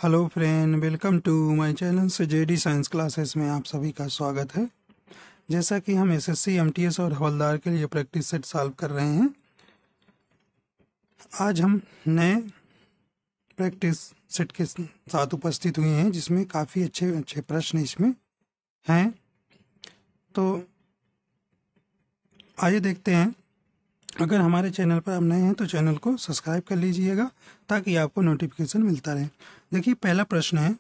Hello friend, welcome to my channel से JD science classes में आप सभी का स्वागत है। जैसा कि हम एसएससी, एमटीएस और हवलदार के लिए प्रैक्टिस सेट सॉल्व कर रहे हैं, आज हम नए प्रैक्टिस सेट के साथ उपस्थित हुए हैं जिसमें काफ़ी अच्छे अच्छे प्रश्न इसमें हैं। तो आइए देखते हैं। अगर हमारे चैनल पर आप नए हैं तो चैनल को सब्सक्राइब कर लीजिएगा ताकि आपको नोटिफिकेशन मिलता रहे। देखिए, पहला प्रश्न है,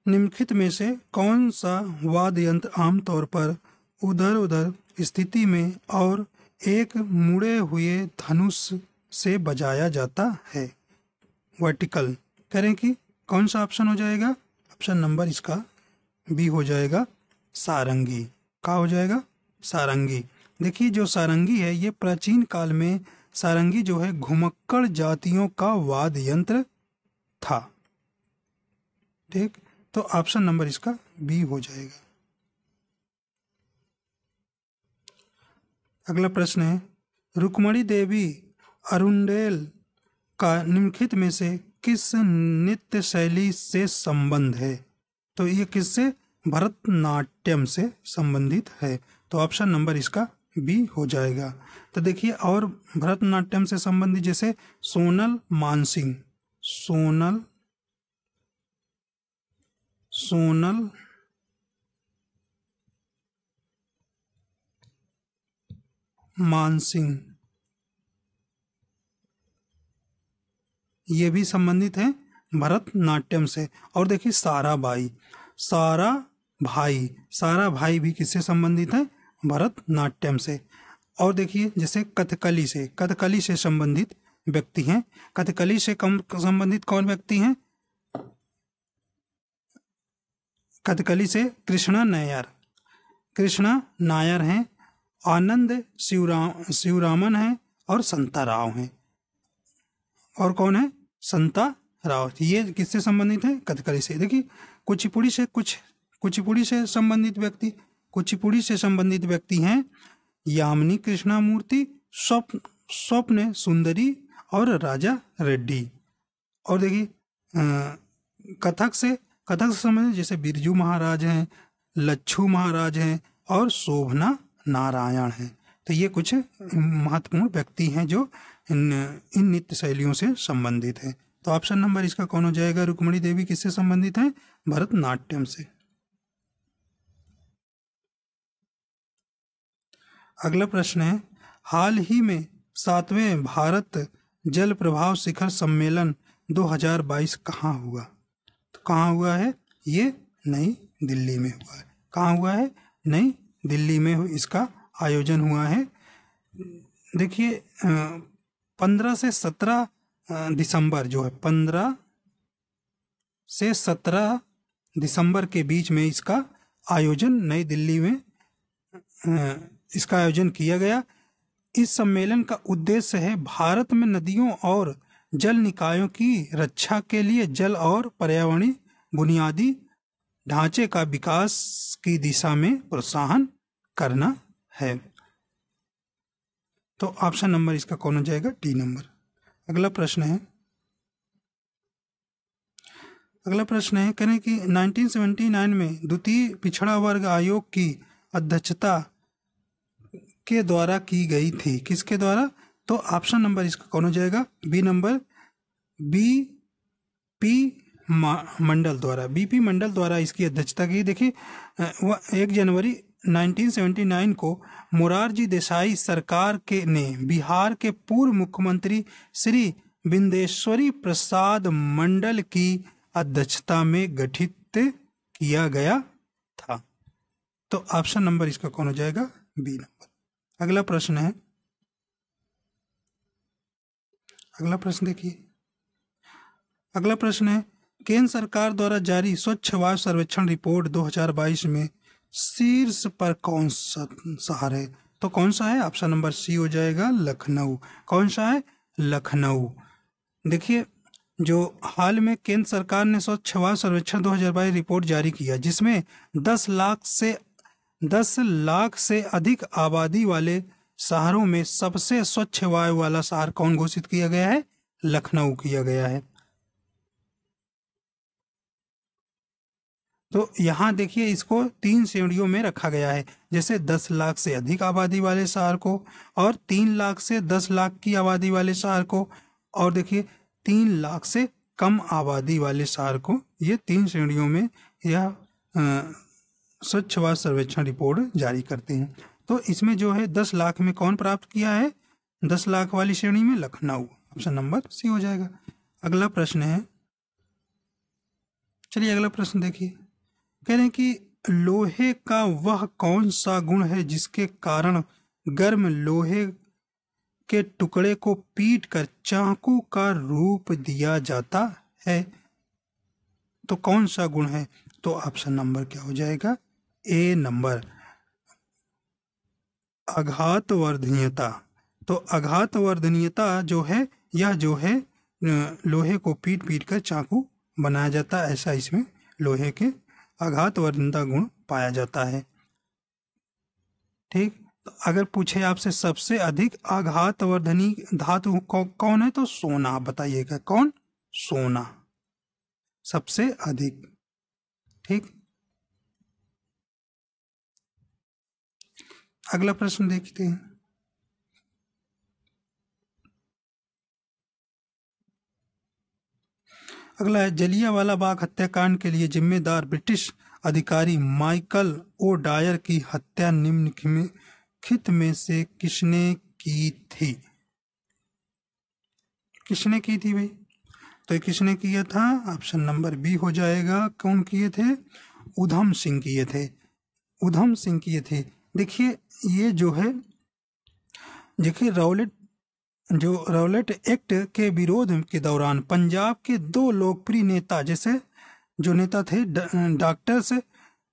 निम्नलिखित में से कौन सा वाद्य यंत्र आमतौर पर उधर उधर स्थिति में और एक मुड़े हुए धनुष से बजाया जाता है? वर्टिकल करें कि कौन सा ऑप्शन हो जाएगा? ऑप्शन नंबर इसका बी हो जाएगा, सारंगी। क्या हो जाएगा? सारंगी। देखिए, जो सारंगी है ये प्राचीन काल में सारंगी जो है घुमक्कड़ जातियों का वाद्य यंत्र था। ठीक, तो ऑप्शन नंबर इसका बी हो जाएगा। अगला प्रश्न है, रुक्मणी देवी अरुंडेल का निम्नलिखित में से किस नृत्य शैली से संबंध है? तो ये किससे? भरतनाट्यम से संबंधित है। तो ऑप्शन नंबर इसका बी हो जाएगा। तो देखिए, और भरतनाट्यम से संबंधित जैसे सोनल मानसिंह, सोनल मानसिंह, ये भी संबंधित है भरतनाट्यम से। और देखिए, सारा भाई भी किससे संबंधित है? भरतनाट्यम से। और देखिए, जैसे कथकली से संबंधित व्यक्ति हैं। कथकली से कम संबंधित कौन व्यक्ति हैं? कथकली से कृष्णा नायर हैं, आनंद शिवरामन हैं और संता राव हैं। और कौन है? संता राव। ये किससे संबंधित है? कथकली से। देखिए, कुचिपुड़ी से संबंधित व्यक्ति हैं यामिनी कृष्णामूर्ति, स्वप्न सुंदरी और राजा रेड्डी। और देखिए, कथक से संबंधित जैसे बिरजू महाराज हैं, लच्छू महाराज हैं और शोभना नारायण हैं। तो ये कुछ महत्वपूर्ण व्यक्ति हैं जो इन नृत्य शैलियों से संबंधित है। तो ऑप्शन नंबर इसका कौन हो जाएगा? रुक्मणी देवी किससे संबंधित है? भरतनाट्यम से। अगला प्रश्न है, हाल ही में 7वें भारत जल प्रभाव शिखर सम्मेलन 2022 कहाँ हुआ? तो कहाँ हुआ है? ये नई दिल्ली में हुआ है। कहाँ हुआ है? नई दिल्ली में इसका आयोजन हुआ है। देखिए, 15 से 17 दिसंबर जो है, 15 से 17 दिसंबर के बीच में इसका आयोजन नई दिल्ली में इसका आयोजन किया गया। इस सम्मेलन का उद्देश्य है भारत में नदियों और जल निकायों की रक्षा के लिए जल और पर्यावरणीय बुनियादी ढांचे का विकास की दिशा में प्रोत्साहन करना है। तो ऑप्शन नंबर इसका कौन हो जाएगा? D number. अगला प्रश्न है, करें कि 1979 में द्वितीय पिछड़ा वर्ग आयोग की अध्यक्षता के द्वारा की गई थी। किसके द्वारा? तो ऑप्शन नंबर इसका कौन हो जाएगा? बी नंबर, बीपी मंडल द्वारा इसकी अध्यक्षता की। देखिए, 1 जनवरी 1979 को मोरारजी देसाई सरकार ने बिहार के पूर्व मुख्यमंत्री श्री बिंदेश्वरी प्रसाद मंडल की अध्यक्षता में गठित किया गया था। तो ऑप्शन नंबर इसका कौन हो जाएगा? B number. अगला प्रश्न है, केंद्र सरकार द्वारा जारी स्वच्छ वायु सर्वेक्षण रिपोर्ट 2022 में शीर्ष पर कौन सा शहर है? तो कौन सा है? ऑप्शन नंबर सी हो जाएगा, लखनऊ। कौन सा है? लखनऊ। देखिए, जो हाल में केंद्र सरकार ने स्वच्छ वायु सर्वेक्षण 2022 रिपोर्ट जारी किया, जिसमें 10 लाख से अधिक आबादी वाले शहरों में सबसे स्वच्छ वायु वाला शहर कौन घोषित किया गया है? लखनऊ किया गया है। तो यहाँ देखिए इसको 3 श्रेणियों में रखा गया है, जैसे 10 लाख से अधिक आबादी वाले शहर को, और 3 लाख से 10 लाख की आबादी वाले शहर को, और देखिए 3 लाख से कम आबादी वाले शहर को। ये 3 श्रेणियों में यह स्वच्छ भारत सर्वेक्षण रिपोर्ट जारी करते हैं। तो इसमें जो है 10 लाख में कौन प्राप्त किया है? 10 लाख वाली श्रेणी में लखनऊ, ऑप्शन नंबर सी हो जाएगा। अगला प्रश्न है, चलिए अगला प्रश्न देखिए। कह रहे हैं कि लोहे का वह कौन सा गुण है जिसके कारण गर्म लोहे के टुकड़े को पीट कर चाकू का रूप दिया जाता है? तो कौन सा गुण है? तो ऑप्शन नंबर क्या हो जाएगा? ए नंबर, आघातवर्धनीयता। तो आघातवर्धनीयता जो है, यह जो है लोहे को पीट पीट कर चाकू बनाया जाता है, ऐसा इसमें लोहे के आघातवर्धनीयता गुण पाया जाता है। ठीक, तो अगर पूछे आपसे सबसे अधिक आघातवर्धनी धातु कौन है, तो सोना। आप बताइएगा कौन? सोना सबसे अधिक। ठीक, अगला प्रश्न देखते हैं। अगला है, जलियांवाला बाग हत्याकांड के लिए जिम्मेदार ब्रिटिश अधिकारी माइकल ओ डायर की हत्या निम्नलिखित में से किसने की थी? किसने की थी भाई? तो ये किसने किया था? ऑप्शन नंबर बी हो जाएगा। कौन किए थे? उधम सिंह किए थे। उधम सिंह किए थे। देखिए ये जो है, देखिए रौलेट एक्ट के विरोध के दौरान पंजाब के 2 लोकप्रिय नेता, जैसे जो नेता थे डॉक्टर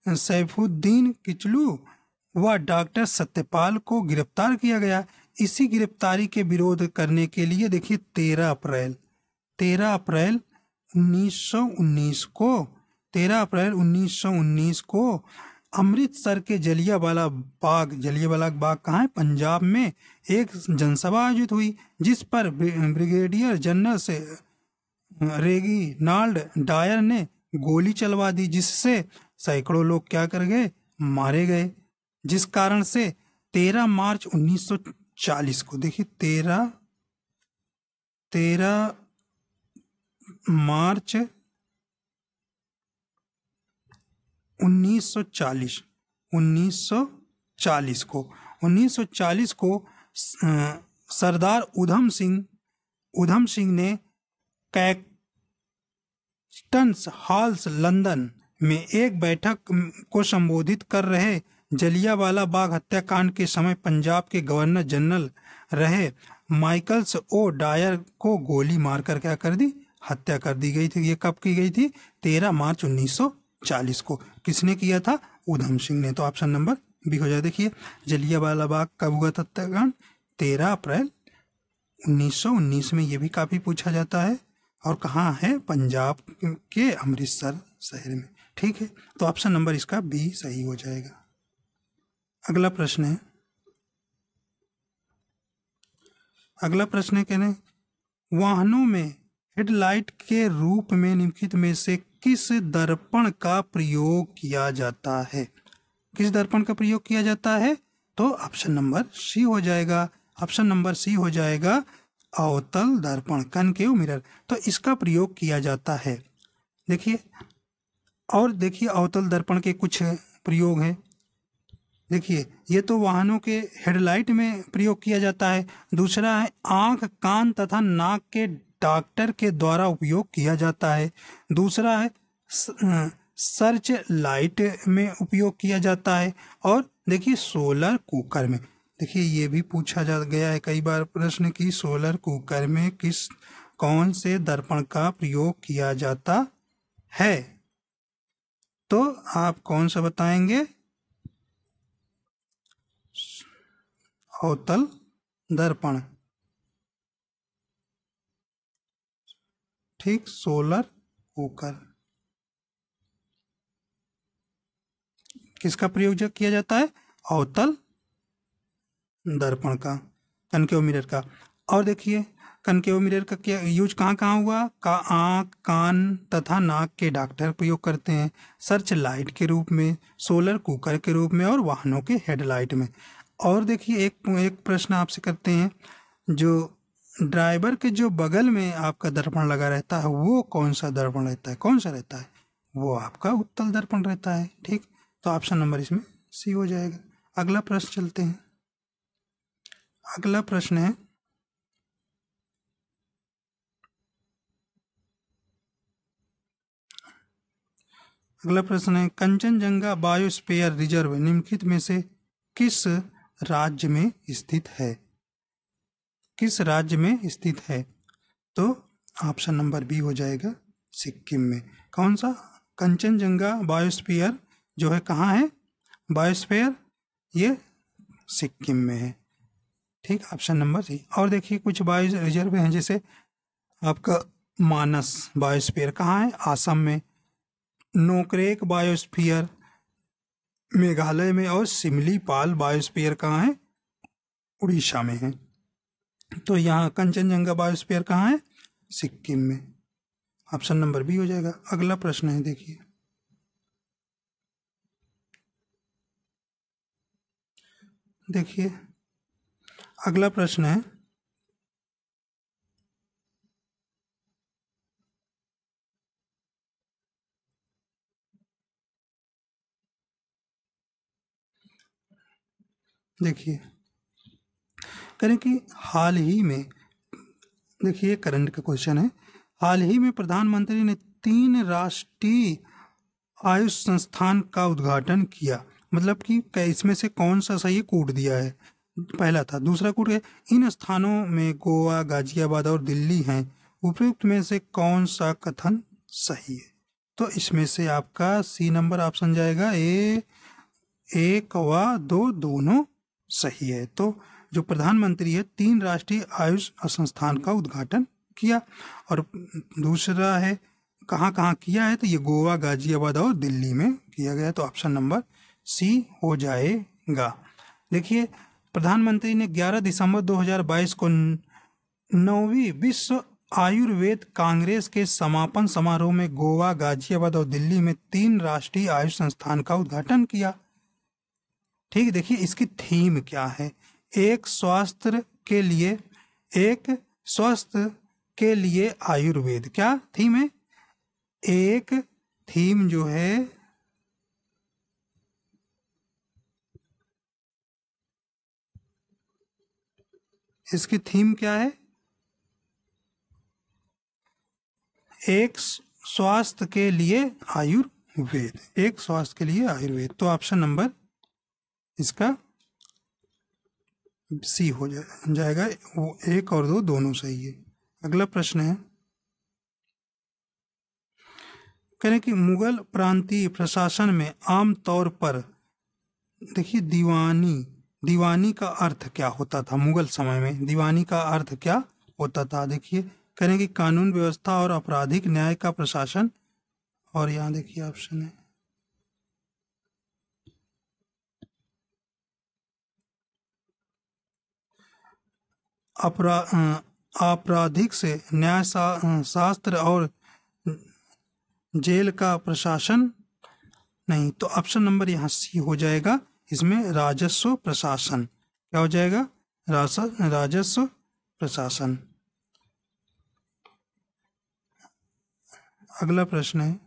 सैफुद्दीन किचलू व डॉक्टर सत्यपाल को गिरफ्तार किया गया। इसी गिरफ्तारी के विरोध करने के लिए देखिए 13 अप्रैल 1919 को अमृतसर के जलियांवाला बाग कहाँ है? पंजाब में एक जनसभा आयोजित हुई, जिस पर ब्रिगेडियर जनरल से रेगिनाल्ड डायर ने गोली चलवा दी, जिससे सैकड़ों लोग क्या कर गए? मारे गए। जिस कारण से 13 मार्च 1940 को, देखिए 13 मार्च 1940 को सरदार उधम सिंह ने कैक्टन्स हॉल्स लंदन में एक बैठक को संबोधित कर रहे जलियांवाला बाग हत्याकांड के समय पंजाब के गवर्नर जनरल रहे माइकल्स ओ डायर को गोली मारकर क्या कर दी? हत्या कर दी गई थी। ये कब की गई थी? 13 मार्च 1940 को। किसने किया था? उधम सिंह ने। तो ऑप्शन नंबर बी हो जाए। देखिए जलियांवाला बाग कब हुआ था हत्याकांड? 13 अप्रैल 1919 में। ये भी काफी पूछा जाता है, और कहाँ है? पंजाब के अमृतसर शहर में। ठीक है, तो ऑप्शन नंबर इसका बी सही हो जाएगा। अगला प्रश्न है, कहने वाहनों में हेडलाइट के रूप में निम्नलिखित में से किस दर्पण का प्रयोग किया जाता है? किस दर्पण का प्रयोग किया जाता है? तो ऑप्शन नंबर सी हो जाएगा। ऑप्शन नंबर सी हो जाएगा, अवतल दर्पण, कनकेव मिरर। तो इसका प्रयोग किया जाता है। देखिए, और देखिए अवतल दर्पण के कुछ प्रयोग हैं। देखिए ये तो वाहनों के हेडलाइट में प्रयोग किया जाता है। दूसरा है आंख, कान तथा नाक के डॉक्टर के द्वारा उपयोग किया जाता है। दूसरा है सर्च लाइट में उपयोग किया जाता है। और देखिए सोलर कुकर में, देखिए ये भी पूछा जा गया है कई बार प्रश्न की सोलर कुकर में कौन से दर्पण का प्रयोग किया जाता है? तो आप कौन सा बताएंगे? अवतल दर्पण। ठीक, सोलर कुकर किसका प्रयोग किया जाता है? अवतल दर्पण का, कनकेव मिरर का। और देखिए कनकेव मिरर का क्या यूज कहाँ कहाँ हुआ? आँख, कान तथा नाक के डॉक्टर प्रयोग करते हैं, सर्च लाइट के रूप में, सोलर कुकर के रूप में और वाहनों के हेडलाइट में। और देखिए एक प्रश्न आपसे करते हैं, जो ड्राइवर के जो बगल में आपका दर्पण लगा रहता है वो कौन सा दर्पण रहता है? कौन सा रहता है? वो आपका उत्तल दर्पण रहता है। ठीक, तो ऑप्शन नंबर इसमें सी हो जाएगा। अगला प्रश्न चलते हैं। अगला प्रश्न है, कंचनजंगा बायोस्फीयर रिजर्व निम्नलिखित में से किस राज्य में स्थित है? किस राज्य में स्थित है? तो ऑप्शन नंबर बी हो जाएगा, सिक्किम में। कौन सा? कंचनजंगा बायोस्फीयर जो है कहाँ है? बायोस्फीयर ये सिक्किम में है। ठीक, ऑप्शन नंबर सी। और देखिए कुछ बायो रिजर्व हैं, जैसे आपका मानस बायोस्फीयर कहाँ है? आसम में, नोकरेक बायोस्फीयर मेघालय में, और सिमलीपाल बायोस्फीयर कहाँ है? उड़ीसा में है। तो यहाँ कंचनजंगा बायोस्फीयर कहाँ है? सिक्किम में। ऑप्शन नंबर बी हो जाएगा। अगला प्रश्न है, देखिए अगला प्रश्न है, देखिए करें कि हाल ही में, देखिए करंट का क्वेश्चन है, हाल ही में प्रधानमंत्री ने 3 राष्ट्रीय आयुष संस्थान का उद्घाटन किया। मतलब कि इसमें से कौन सा सही कोड दिया है? पहला था। दूसरा कोड है, इन स्थानों में गोवा, गाजियाबाद और दिल्ली हैं, उपयुक्त में से कौन सा कथन सही है? तो इसमें से आपका सी नंबर ऑप्शन जाएगा। एक व 2 दोनों सही है। तो जो प्रधानमंत्री है 3 राष्ट्रीय आयुष संस्थान का उद्घाटन किया। और दूसरा है कहाँ कहाँ किया है? तो ये गोवा, गाजियाबाद और दिल्ली में किया गया। तो ऑप्शन नंबर सी हो जाएगा। देखिए प्रधानमंत्री ने 11 दिसंबर 2022 को 9वीं विश्व आयुर्वेद कांग्रेस के समापन समारोह में गोवा, गाजियाबाद और दिल्ली में 3 राष्ट्रीय आयुष संस्थान का उद्घाटन किया। ठीक, देखिए इसकी थीम क्या है? एक स्वास्थ्य के लिए आयुर्वेद। क्या थीम है? एक थीम जो है इसकी थीम क्या है? एक स्वास्थ्य के लिए आयुर्वेद। एक स्वास्थ्य के लिए आयुर्वेद। तो ऑप्शन नंबर इसका सी हो जाएगा। वो 1 और 2 दोनों सही है। अगला प्रश्न है, करें कि मुगल प्रांतीय प्रशासन में आम तौर पर, देखिए दीवानी का अर्थ क्या होता था? मुगल समय में दीवानी का अर्थ क्या होता था? देखिए करें कि कानून व्यवस्था और आपराधिक न्याय का प्रशासन। और यहाँ देखिए ऑप्शन है आपराधिक से न्याय शास्त्र और जेल का प्रशासन नहीं। तो ऑप्शन नंबर यहाँ सी हो जाएगा। इसमें राजस्व प्रशासन। क्या हो जाएगा? राजस्व प्रशासन। अगला प्रश्न है,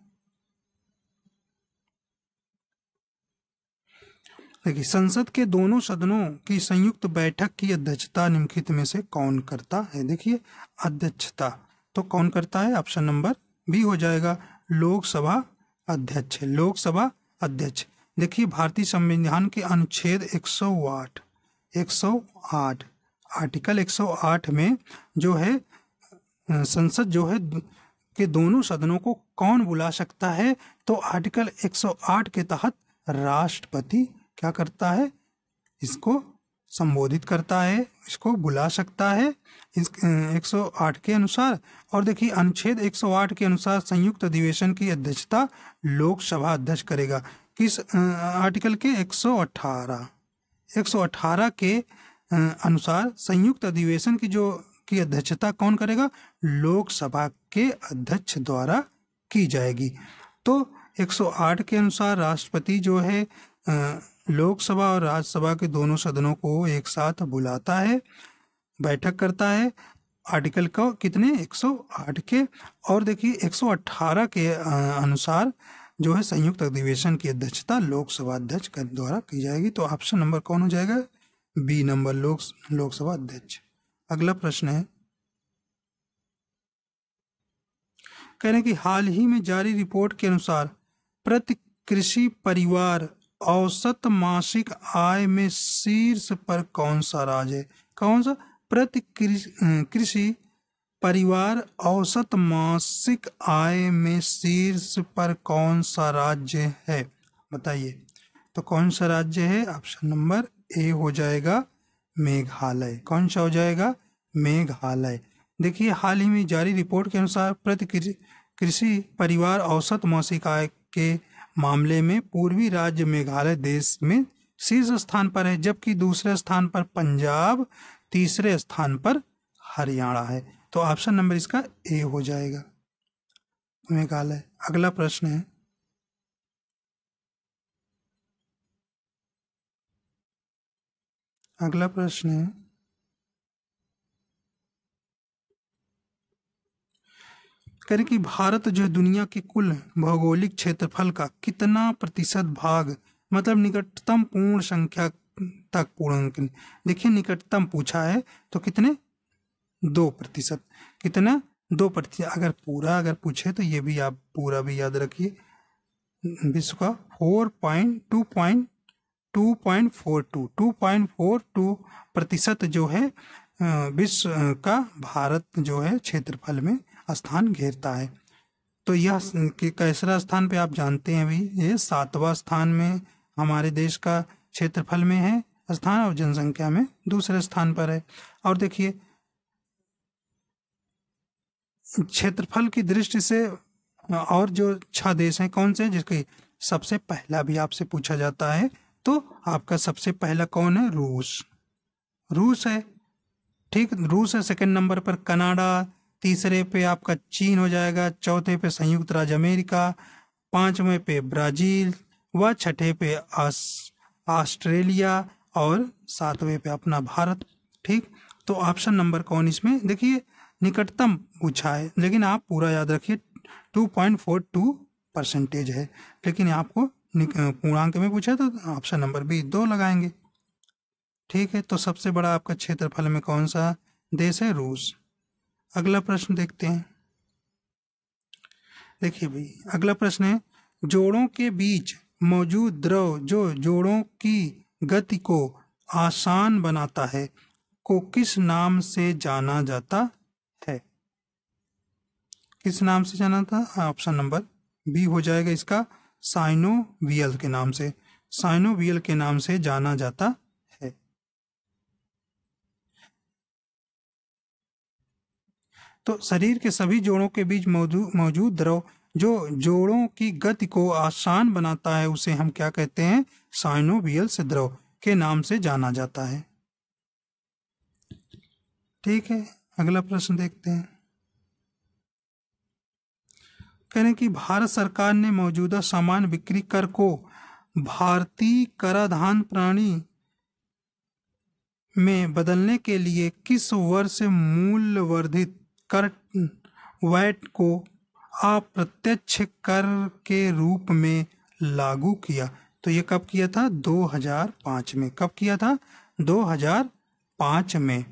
देखिए संसद के दोनों सदनों की संयुक्त बैठक की अध्यक्षता निम्नलिखित में से कौन करता है? देखिए अध्यक्षता तो कौन करता है? ऑप्शन नंबर बी हो जाएगा, लोकसभा अध्यक्ष। लोकसभा अध्यक्ष। देखिए भारतीय संविधान के अनुच्छेद 108 आर्टिकल 108 में जो है संसद जो है के दोनों सदनों को कौन बुला सकता है? तो आर्टिकल 108 के तहत राष्ट्रपति क्या करता है? इसको संबोधित करता है, इसको बुला सकता है इस 108 के अनुसार। और देखिए अनुच्छेद 108 के अनुसार संयुक्त अधिवेशन की अध्यक्षता लोकसभा अध्यक्ष करेगा। किस आर्टिकल के? 118 के अनुसार संयुक्त अधिवेशन की जो की अध्यक्षता कौन करेगा? लोकसभा के अध्यक्ष द्वारा की जाएगी। तो 108 के अनुसार राष्ट्रपति जो है लोकसभा और राज्यसभा के दोनों सदनों को एक साथ बुलाता है, बैठक करता है। आर्टिकल का कितने? 108 के। और देखिए 118 के अनुसार जो है संयुक्त अधिवेशन की अध्यक्षता लोकसभा अध्यक्ष के द्वारा की जाएगी। तो ऑप्शन नंबर कौन हो जाएगा? बी नंबर, लोकसभा अध्यक्ष। अगला प्रश्न है, कह रहे हैं कि हाल ही में जारी रिपोर्ट के अनुसार प्रति कृषि परिवार औसत मासिक आय में शीर्ष पर कौन सा राज्य है? कौन सा? प्रति कृषि परिवार औसत मासिक आय में शीर्ष पर कौन सा राज्य है? बताइए। तो कौन सा राज्य है? ऑप्शन नंबर ए हो जाएगा मेघालय। कौन सा हो जाएगा? मेघालय। देखिए हाल ही में जारी रिपोर्ट के अनुसार प्रति कृषि परिवार औसत मासिक आय के मामले में पूर्वी राज्य मेघालय देश में शीर्ष स्थान पर है, जबकि दूसरे स्थान पर पंजाब, तीसरे स्थान पर हरियाणा है। तो ऑप्शन नंबर इसका ए हो जाएगा, मेघालय। अगला प्रश्न है, अगला प्रश्न है, करें कि भारत जो है दुनिया के कुल भौगोलिक क्षेत्रफल का कितना प्रतिशत भाग, मतलब निकटतम पूर्ण संख्या तक पूर्ण, देखिए निकटतम पूछा है तो कितने? 2%। कितना? 2%। अगर पूरा अगर पूछे तो ये भी आप पूरा भी याद रखिए। विश्व का 2.42% जो है विश्व का भारत जो है क्षेत्रफल में स्थान घेरता है। तो यह कैसरा स्थान पे आप जानते हैं भी, ये 7वां स्थान में हमारे देश का क्षेत्रफल में है स्थान, और जनसंख्या में दूसरे स्थान पर है। और देखिए क्षेत्रफल की दृष्टि से और जो 6 देश हैं कौन से हैं, जिसके सबसे पहला भी आपसे पूछा जाता है, तो आपका सबसे पहला कौन है? रूस है। ठीक, रूस है। सेकंड नंबर पर कनाडा, तीसरे पे आपका चीन हो जाएगा, चौथे पे संयुक्त राज्य अमेरिका, 5वें पे ब्राजील, व 6ठे पे ऑस्ट्रेलिया, और 7वें पे अपना भारत। ठीक, तो ऑप्शन नंबर कौन इसमें? देखिए निकटतम पूछा है, लेकिन आप पूरा याद रखिए 2.42% है, लेकिन आपको पूर्णांक में पूछा तो ऑप्शन नंबर बी 2 लगाएंगे। ठीक है, तो सबसे बड़ा आपका क्षेत्रफल में कौन सा देश है? रूस। अगला प्रश्न देखते हैं। देखिए भाई अगला प्रश्न है, जोड़ों के बीच मौजूद द्रव जो जोड़ों की गति को आसान बनाता है को किस नाम से जाना जाता है? किस नाम से जाना था? ऑप्शन नंबर बी हो जाएगा इसका, साइनोवियल के नाम से। साइनोवियल के नाम से जाना जाता है। तो शरीर के सभी जोड़ों के बीच मौजूद द्रव जो जोड़ों की गति को आसान बनाता है उसे हम क्या कहते हैं? साइनोवियल से द्रव के नाम से जाना जाता है। ठीक है, अगला प्रश्न देखते हैं। कह रहे हैं कि भारत सरकार ने मौजूदा सामान बिक्री कर को भारतीय कराधान प्रणाली में बदलने के लिए किस वर्ष मूल्य वर्धित कर वैट को अप्रत्यक्ष कर के रूप में लागू किया? तो ये कब किया था? 2005 में। कब किया था? 2005 में।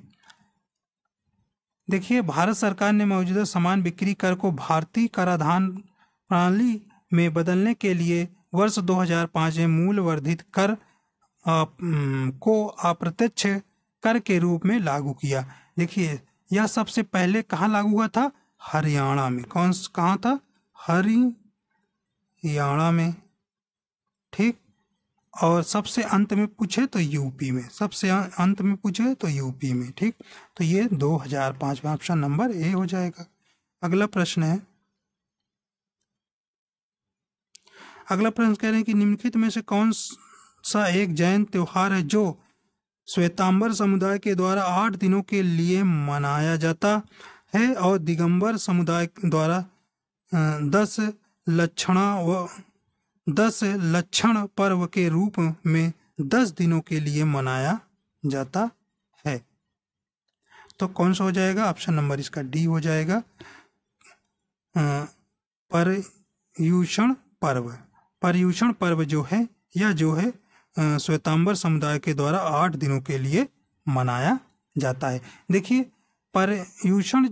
देखिए भारत सरकार ने मौजूदा सामान बिक्री कर को भारतीय कराधान प्रणाली में बदलने के लिए वर्ष 2005 में मूल्य वर्धित कर को अप्रत्यक्ष कर के रूप में लागू किया। देखिए यह सबसे पहले कहाँ लागू हुआ था? हरियाणा में। कहाँ था? हरियाणा में। ठीक, और सबसे अंत में पूछे तो यूपी में। सबसे अंत में पूछे तो यूपी में। ठीक, तो ये 2005 में ऑप्शन नंबर ए हो जाएगा। अगला प्रश्न है, अगला प्रश्न कह रहे हैं कि निम्नलिखित में से कौन सा एक जैन त्योहार है जो श्वेतांबर समुदाय के द्वारा 8 दिनों के लिए मनाया जाता है और दिगंबर समुदाय द्वारा 10 लक्षणा व 10 लक्षण पर्व के रूप में 10 दिनों के लिए मनाया जाता है। तो कौन सा हो जाएगा? ऑप्शन नंबर इसका डी हो जाएगा, पर्युषण पर्व। पर्युषण पर्व जो है यह जो है श्वेतांबर समुदाय के द्वारा 8 दिनों के लिए मनाया जाता है। देखिए पर्युषण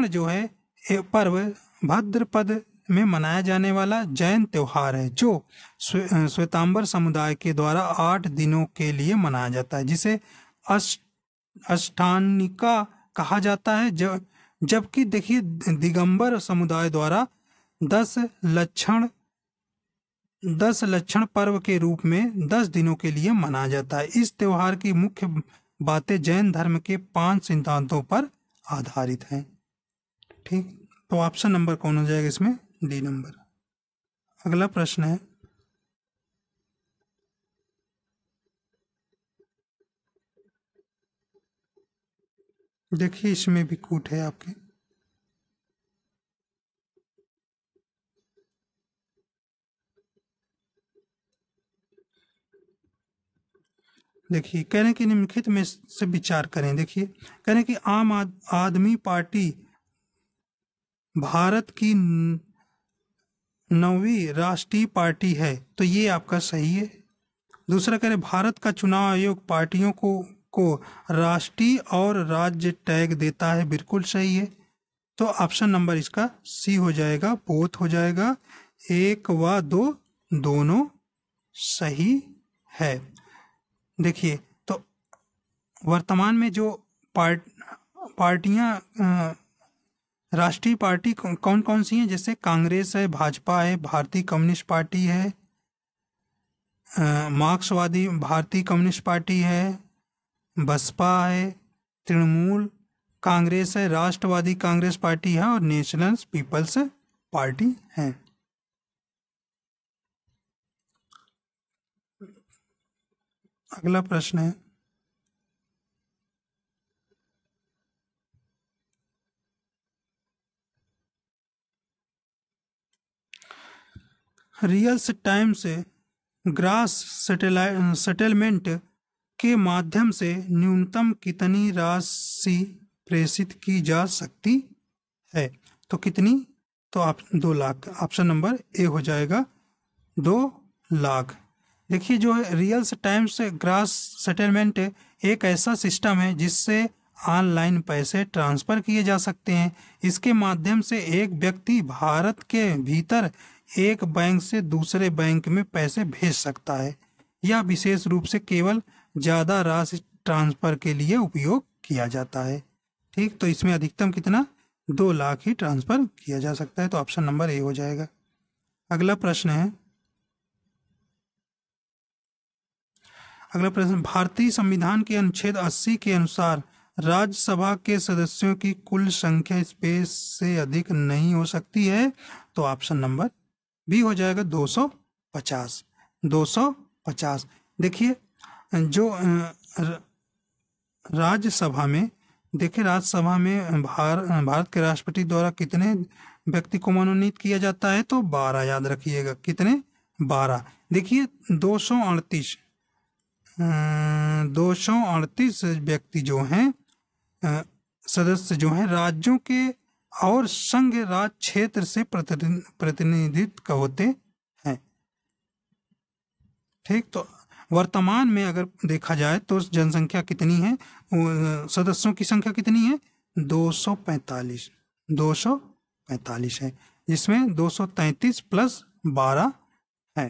जो है पर्व भाद्रपद में मनाया जाने वाला जैन त्योहार है जो श्वेतांबर समुदाय के द्वारा 8 दिनों के लिए मनाया जाता है, जिसे अष्टानिका कहा जाता है। जबकि देखिए दिगंबर समुदाय द्वारा 10 लक्षण पर्व के रूप में 10 दिनों के लिए मनाया जाता है। इस त्योहार की मुख्य बातें जैन धर्म के 5 सिद्धांतों पर आधारित हैं। ठीक, तो ऑप्शन नंबर कौन हो जाएगा इसमें? D number. अगला प्रश्न है, देखिए इसमें भी कूट है आपके। देखिए कह रहे हैं कि निम्नलिखित में से विचार करें। देखिए कह रहे हैं कि आम आदमी पार्टी भारत की 9वीं राष्ट्रीय पार्टी है, तो ये आपका सही है। दूसरा कह रहे भारत का चुनाव आयोग पार्टियों को राष्ट्रीय और राज्य टैग देता है, बिल्कुल सही है। तो ऑप्शन नंबर इसका सी हो जाएगा, बोथ हो जाएगा। 1 व 2 दोनों सही है। देखिए तो वर्तमान में जो पार्टियां राष्ट्रीय पार्टी कौन कौन सी हैं? जैसे कांग्रेस है, भाजपा है, भारतीय कम्युनिस्ट पार्टी है, मार्क्सवादी भारतीय कम्युनिस्ट पार्टी है, बसपा है, तृणमूल कांग्रेस है, राष्ट्रवादी कांग्रेस पार्टी है और नेशनल पीपल्स पार्टी है। अगला प्रश्न है, रियल टाइम से ग्रास सेटलमेंट के माध्यम से न्यूनतम कितनी राशि प्रेषित की जा सकती है? तो कितनी? तो आप 2 लाख। ऑप्शन नंबर ए हो जाएगा 2 लाख। देखिए जो है रियल टाइम से ग्रास सेटलमेंट एक ऐसा सिस्टम है जिससे ऑनलाइन पैसे ट्रांसफ़र किए जा सकते हैं। इसके माध्यम से एक व्यक्ति भारत के भीतर एक बैंक से दूसरे बैंक में पैसे भेज सकता है। यह विशेष रूप से केवल ज़्यादा राशि ट्रांसफ़र के लिए उपयोग किया जाता है। ठीक, तो इसमें अधिकतम कितना? 2 लाख ही ट्रांसफ़र किया जा सकता है। तो ऑप्शन नंबर ए हो जाएगा। अगला प्रश्न है, भारतीय संविधान के अनुच्छेद 80 के अनुसार राज्यसभा के सदस्यों की कुल संख्या स्पेस से अधिक नहीं हो सकती है। तो ऑप्शन नंबर बी हो जाएगा 250। 250। देखिए जो राज्यसभा में, देखिए राज्यसभा में भारत के राष्ट्रपति द्वारा कितने व्यक्ति को मनोनीत किया जाता है? तो 12। याद रखिएगा कितने? 12। देखिए 238 व्यक्ति जो हैं सदस्य जो हैं राज्यों के और संघ राज क्षेत्र से प्रतिनिधित्व होते हैं। ठीक, तो वर्तमान में अगर देखा जाए तो जनसंख्या कितनी है, सदस्यों की संख्या कितनी है? 245। 245 है, जिसमें 233 प्लस 12 है।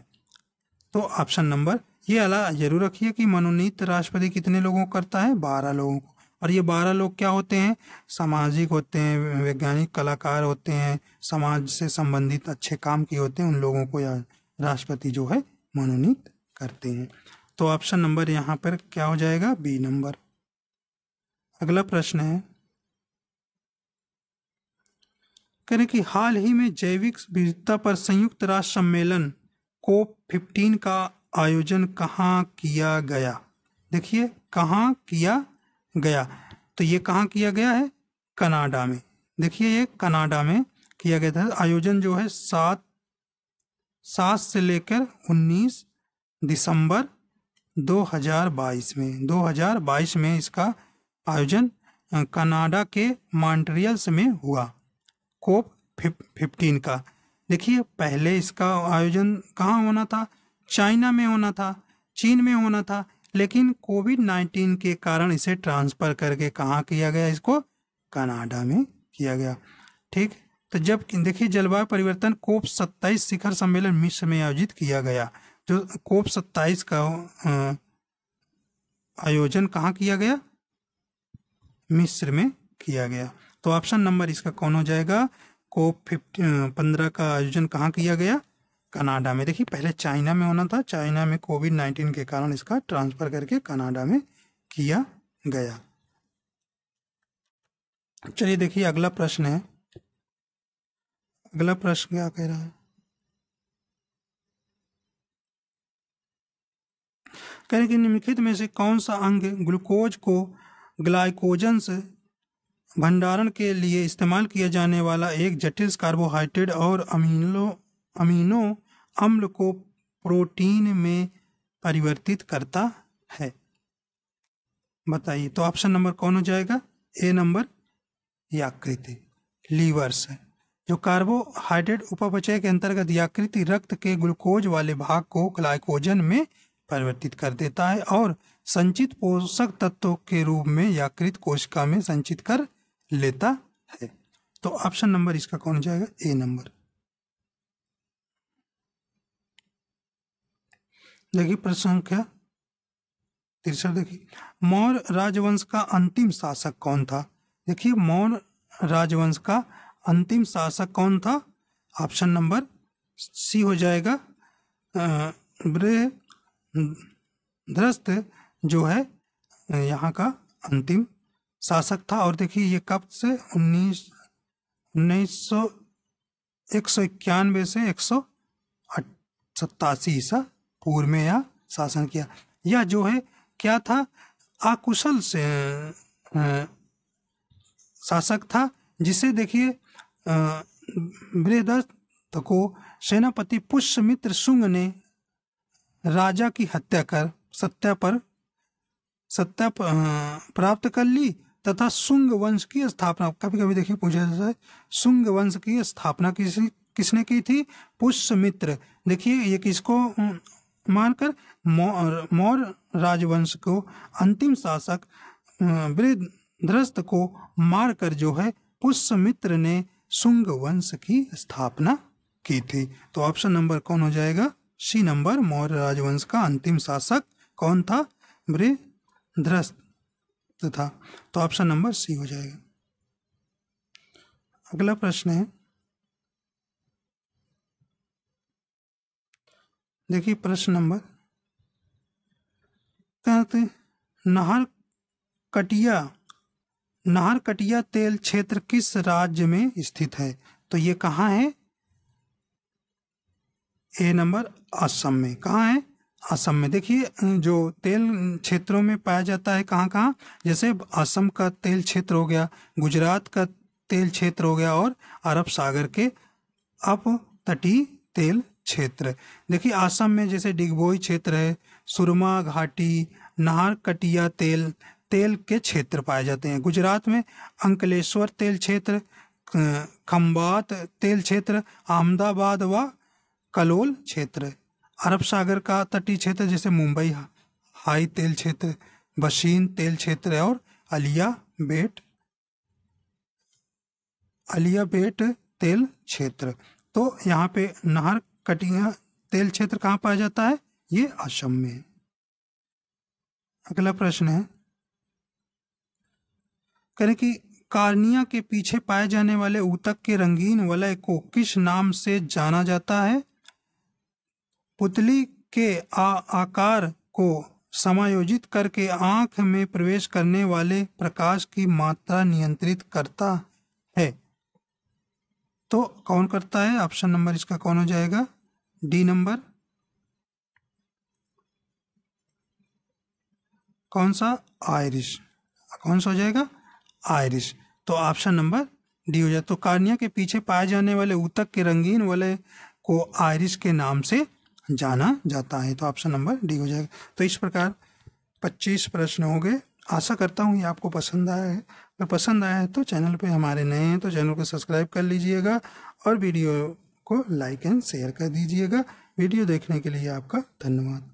तो ऑप्शन नंबर ये अला जरूर रखिए कि मनोनीत राष्ट्रपति कितने लोगों को करता है? 12 लोगों को। और ये 12 लोग क्या होते हैं? सामाजिक होते हैं, वैज्ञानिक, कलाकार होते हैं, समाज से संबंधित अच्छे काम किए होते हैं, उन लोगों को यह राष्ट्रपति जो है मनोनीत करते हैं। तो ऑप्शन नंबर यहाँ पर क्या हो जाएगा? B number. अगला प्रश्न है, करें कि हाल ही में जैविक विविधता पर संयुक्त राष्ट्र सम्मेलन COP15 का आयोजन कहाँ किया गया? देखिए कहाँ किया गया, तो ये कहाँ किया गया है? कनाडा में। देखिए ये कनाडा में किया गया था। आयोजन जो है 7 से लेकर 19 दिसंबर 2022 में 2022 में इसका आयोजन कनाडा के मॉन्ट्रियल में हुआ, कोप 15 का। देखिए पहले इसका आयोजन कहाँ होना था? चाइना में होना था, चीन में होना था, लेकिन कोविड-19 के कारण इसे ट्रांसफर करके कहाँ किया गया? इसको कनाडा में किया गया। ठीक, तो जब देखिए जलवायु परिवर्तन कोप 27 शिखर सम्मेलन मिस्र में आयोजित किया गया। जो कोप 27 का आयोजन कहाँ किया गया? मिस्र में किया गया। तो ऑप्शन नंबर इसका कौन हो जाएगा? कोप 15 का आयोजन कहाँ किया गया? कनाडा में। देखिए पहले चाइना में होना था, चाइना में कोविड-19 के कारण इसका ट्रांसफर करके कनाडा में किया गया। चलिए देखिए अगला प्रश्न है। अगला प्रश्न क्या कह रहा है? कह रहे कि निम्नलिखित में से कौन सा अंग ग्लूकोज को ग्लाइकोजन से भंडारण के लिए इस्तेमाल किया जाने वाला एक जटिल कार्बोहाइड्रेट और अमीनो अम्ल को प्रोटीन में परिवर्तित करता है? बताइए। तो ऑप्शन नंबर कौन हो जाएगा? ए नंबर यकृत, लीवर्स है। जो कार्बोहाइड्रेट उपापचय के अंतर्गत यकृत रक्त के ग्लूकोज वाले भाग को ग्लाइकोजन में परिवर्तित कर देता है और संचित पोषक तत्वों के रूप में यकृत कोशिका में संचित कर लेता है। तो ऑप्शन नंबर इसका कौन हो जाएगा? ए नंबर। देखिए प्रश्न संख्या 63। देखिए मौर्य राजवंश का अंतिम शासक कौन था? देखिए मौर्य राजवंश का अंतिम शासक कौन था? ऑप्शन नंबर सी हो जाएगा बृहद्रथ, जो है यहाँ का अंतिम शासक था। और देखिए ये कब से 191 से 187 ईसा पूर्व में यह शासन किया। यह जो है क्या था? अकुशल से शासक था, जिसे देखिए बृहद्रथ को सेनापति पुष्यमित्र शुंग ने राजा की हत्या कर सत्ता प्राप्त कर ली तथा शुंग वंश की स्थापना, कभी कभी देखिए पूछा जाता है, शुंग वंश की स्थापना किसने की थी? पुष्यमित्र। देखिए ये किसको मानकर? मौर्य राजवंश को अंतिम शासक बृहद्रथ को मारकर जो है पुष्यमित्र ने शुंग वंश की स्थापना की थी। तो ऑप्शन नंबर कौन हो जाएगा? सी नंबर। मौर्य राजवंश का अंतिम शासक कौन था? बृहद्रथ था। तो ऑप्शन नंबर सी हो जाएगा। अगला प्रश्न है, देखिए प्रश्न नंबर कहते नाहरकटिया तेल क्षेत्र किस राज्य में स्थित है? तो ये कहाँ है? ए नंबर असम में। कहाँ है? असम में। देखिए जो तेल क्षेत्रों में पाया जाता है कहाँ कहाँ, जैसे असम का तेल क्षेत्र हो गया, गुजरात का तेल क्षेत्र हो गया और अरब सागर के अपतटीय तेल क्षेत्र। देखिए असम में जैसे डिगबोई क्षेत्र है, सुरमा घाटी, नाहरकटिया तेल के क्षेत्र पाए जाते हैं। गुजरात में अंकलेश्वर तेल क्षेत्र, खंबात तेल क्षेत्र, अहमदाबाद व कलोल क्षेत्र। अरब सागर का तटीय क्षेत्र जैसे मुंबई हाई तेल क्षेत्र, बशीन तेल क्षेत्र और अलिया बेट तेल क्षेत्र। तो यहाँ पे नाहरकटिया तेल क्षेत्र कहाँ पाया जाता है? ये असम में। अगला प्रश्न है, करें कि कार्निया के पीछे पाए जाने वाले ऊतक के रंगीन वलय को किस नाम से जाना जाता है? पुतली के आकार को समायोजित करके आंख में प्रवेश करने वाले प्रकाश की मात्रा नियंत्रित करता है। तो कौन करता है? ऑप्शन नंबर इसका कौन हो जाएगा? D number. कौन सा? आयरिश। कौन सा हो जाएगा? आयरिश। तो ऑप्शन नंबर डी हो जाए। तो कार्निया के पीछे पाए जाने वाले ऊतक के रंगीन वलय को आयरिश के नाम से जाना जाता है। तो ऑप्शन नंबर डी हो जाएगा। तो इस प्रकार 25 प्रश्न हो गए। आशा करता हूँ ये आपको पसंद आया है। अगर पसंद आया है तो चैनल पे हमारे नए हैं तो चैनल को सब्सक्राइब कर लीजिएगा और वीडियो को लाइक एंड शेयर कर दीजिएगा। वीडियो देखने के लिए आपका धन्यवाद।